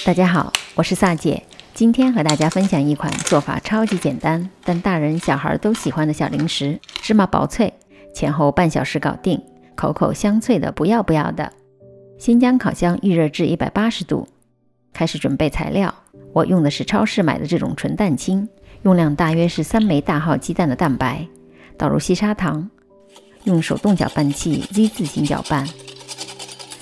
大家好，我是萨姐，今天和大家分享一款做法超级简单，但大人小孩都喜欢的小零食——芝麻薄脆，前后半小时搞定，口口香脆的不要的。先将烤箱预热至180度，开始准备材料。我用的是超市买的这种纯蛋清，用量大约是3枚大号鸡蛋的蛋白，倒入细砂糖，用手动搅拌器 Z 字形搅拌，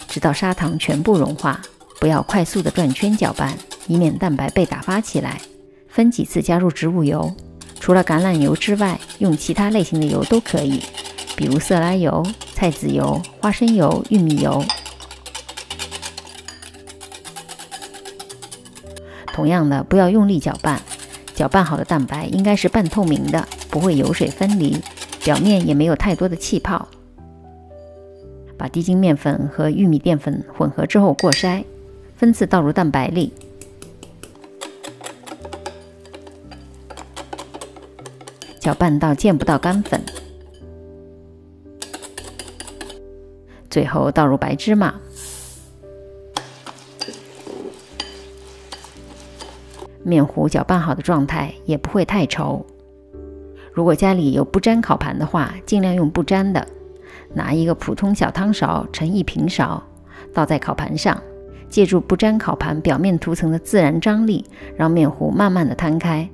直到砂糖全部融化。不要快速的转圈搅拌，以免蛋白被打发起来。分几次加入植物油，除了橄榄油之外，用其他类型的油都可以，比如色拉油、菜籽油、花生油、玉米油。同样的，不要用力搅拌，搅拌好的蛋白应该是半透明的，不会油水分离，表面也没有太多的气泡。把低筋面粉和玉米淀粉混合之后过筛，分次倒入蛋白里，搅拌到见不到干粉，最后倒入白芝麻。面糊搅拌好的状态也不会太稠。如果家里有不粘烤盘的话，尽量用不粘的。拿一个普通小汤勺盛1平勺，倒在烤盘上，借助不粘烤盘表面涂层的自然张力，让面糊慢慢的摊开。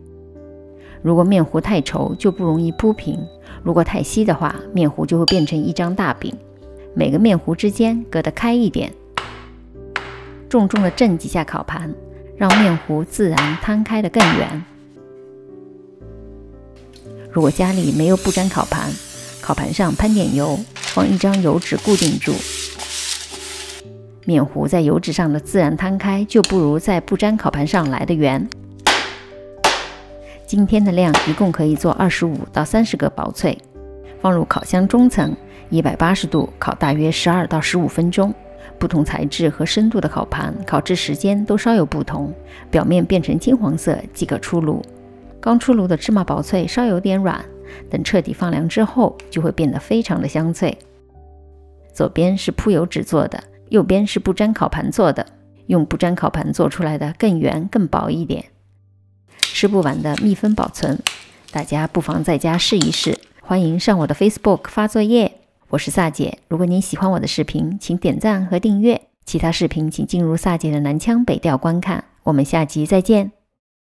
如果面糊太稠，就不容易铺平；如果太稀的话，面糊就会变成一张大饼。每个面糊之间隔得开一点，重重的震几下烤盘，让面糊自然摊开得更圆。如果家里没有不粘烤盘，烤盘上喷点油，放一张油纸固定住。面糊在油纸上的自然摊开，就不如在不粘烤盘上来的圆。今天的量一共可以做25到30个薄脆，放入烤箱中层，180度烤大约12到15分钟。不同材质和深度的烤盘，烤制时间都稍有不同，表面变成金黄色即可出炉。刚出炉的芝麻薄脆稍有点软，等彻底放凉之后，就会变得非常的香脆。左边是铺油纸做的，右边是不粘烤盘做的，用不粘烤盘做出来的更圆更薄一点。吃不完的密封保存，大家不妨在家试一试。欢迎上我的 Facebook 发作业，我是萨姐。如果您喜欢我的视频，请点赞和订阅。其他视频请进入萨姐的南腔北调观看。我们下集再见。